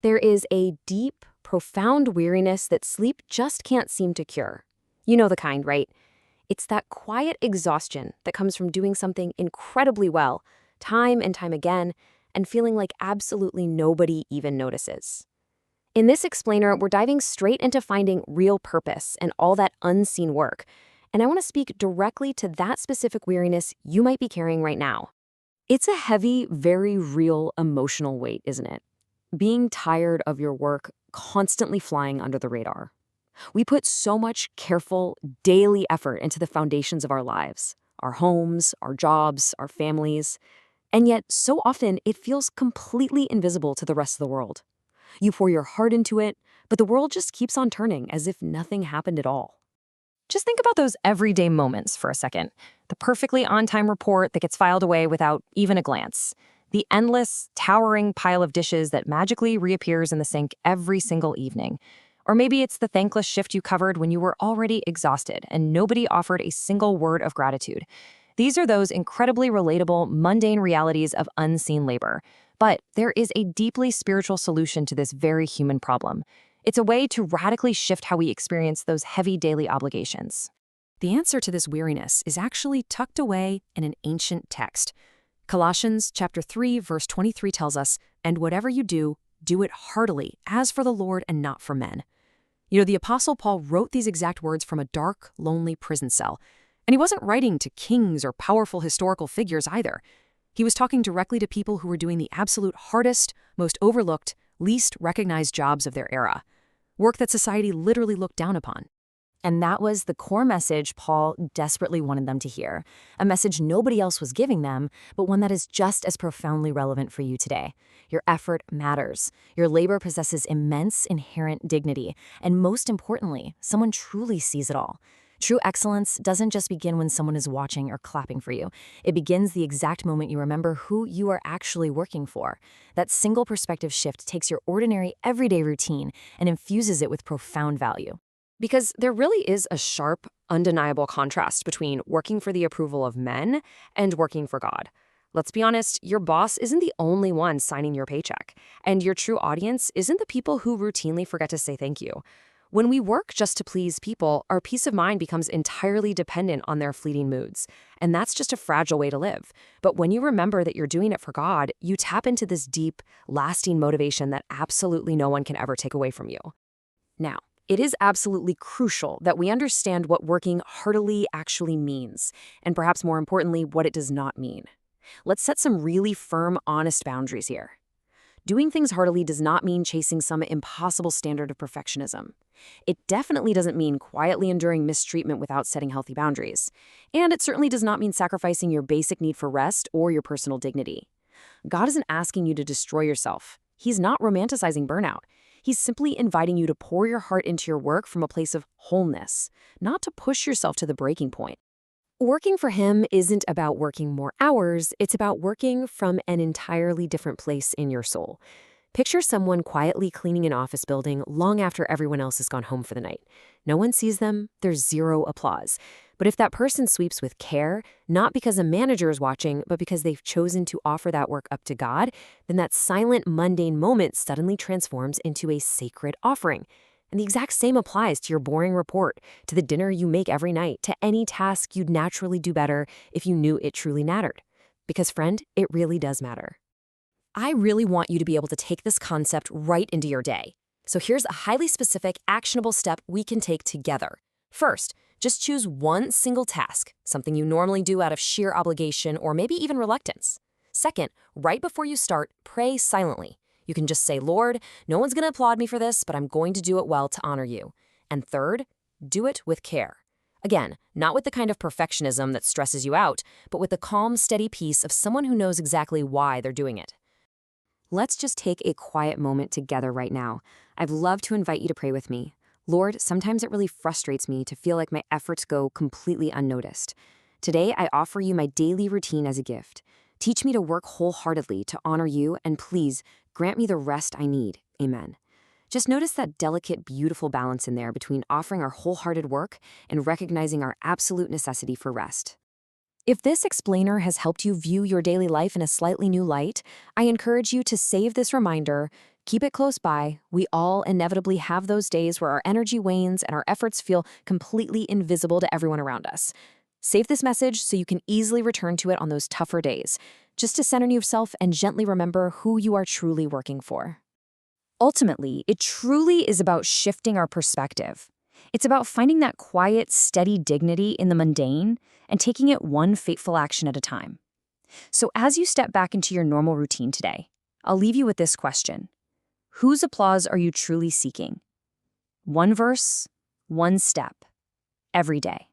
There is a deep, profound weariness that sleep just can't seem to cure. You know the kind, right? It's that quiet exhaustion that comes from doing something incredibly well, time and time again, and feeling like absolutely nobody even notices. In this explainer, we're diving straight into finding real purpose and all that unseen work. And I want to speak directly to that specific weariness you might be carrying right now. It's a heavy, very real emotional weight, isn't it? Being tired of your work constantly flying under the radar. We put so much careful, daily effort into the foundations of our lives, our homes, our jobs, our families, and yet so often it feels completely invisible to the rest of the world. You pour your heart into it, but the world just keeps on turning as if nothing happened at all. Just think about those everyday moments for a second. The perfectly on-time report that gets filed away without even a glance. The endless, towering pile of dishes that magically reappears in the sink every single evening. Or maybe it's the thankless shift you covered when you were already exhausted and nobody offered a single word of gratitude. These are those incredibly relatable, mundane realities of unseen labor. But there is a deeply spiritual solution to this very human problem. It's a way to radically shift how we experience those heavy daily obligations. The answer to this weariness is actually tucked away in an ancient text. Colossians chapter 3, verse 23 tells us, "And whatever you do, do it heartily, as for the Lord and not for men." You know, the Apostle Paul wrote these exact words from a dark, lonely prison cell. And he wasn't writing to kings or powerful historical figures either. He was talking directly to people who were doing the absolute hardest, most overlooked, least recognized jobs of their era. Work that society literally looked down upon. And that was the core message Paul desperately wanted them to hear. A message nobody else was giving them, but one that is just as profoundly relevant for you today. Your effort matters. Your labor possesses immense inherent dignity. And most importantly, someone truly sees it all. True excellence doesn't just begin when someone is watching or clapping for you. It begins the exact moment you remember who you are actually working for. That single perspective shift takes your ordinary, everyday routine and infuses it with profound value. Because there really is a sharp, undeniable contrast between working for the approval of men and working for God. Let's be honest, your boss isn't the only one signing your paycheck, and your true audience isn't the people who routinely forget to say thank you. When we work just to please people, our peace of mind becomes entirely dependent on their fleeting moods, and that's just a fragile way to live. But when you remember that you're doing it for God, you tap into this deep, lasting motivation that absolutely no one can ever take away from you. Now, it is absolutely crucial that we understand what working heartily actually means, and perhaps more importantly, what it does not mean. Let's set some really firm, honest boundaries here. Doing things heartily does not mean chasing some impossible standard of perfectionism. It definitely doesn't mean quietly enduring mistreatment without setting healthy boundaries. And it certainly does not mean sacrificing your basic need for rest or your personal dignity. God isn't asking you to destroy yourself. He's not romanticizing burnout. He's simply inviting you to pour your heart into your work from a place of wholeness, not to push yourself to the breaking point. Working for him isn't about working more hours, it's about working from an entirely different place in your soul. Picture someone quietly cleaning an office building long after everyone else has gone home for the night. No one sees them, there's zero applause. But if that person sweeps with care, not because a manager is watching, but because they've chosen to offer that work up to God, then that silent, mundane moment suddenly transforms into a sacred offering. And the exact same applies to your boring report, to the dinner you make every night, to any task you'd naturally do better if you knew it truly mattered. Because, friend, it really does matter. I really want you to be able to take this concept right into your day. So here's a highly specific, actionable step we can take together. First, just choose one single task, something you normally do out of sheer obligation or maybe even reluctance. Second, right before you start, pray silently. You can just say, "Lord, no one's going to applaud me for this, but I'm going to do it well to honor you." And third, do it with care. Again, not with the kind of perfectionism that stresses you out, but with the calm, steady peace of someone who knows exactly why they're doing it. Let's just take a quiet moment together right now. I'd love to invite you to pray with me. Lord, sometimes it really frustrates me to feel like my efforts go completely unnoticed. Today, I offer you my daily routine as a gift. Teach me to work wholeheartedly to honor you, and please grant me the rest I need. Amen. Just notice that delicate, beautiful balance in there between offering our wholehearted work and recognizing our absolute necessity for rest. If this explainer has helped you view your daily life in a slightly new light, I encourage you to save this reminder, Keep it close by. We all inevitably have those days where our energy wanes and our efforts feel completely invisible to everyone around us. Save this message so you can easily return to it on those tougher days, just to center yourself and gently remember who you are truly working for. Ultimately, it truly is about shifting our perspective. It's about finding that quiet, steady dignity in the mundane and taking it one fateful action at a time. So as you step back into your normal routine today, I'll leave you with this question. Whose applause are you truly seeking? One verse, one step, every day.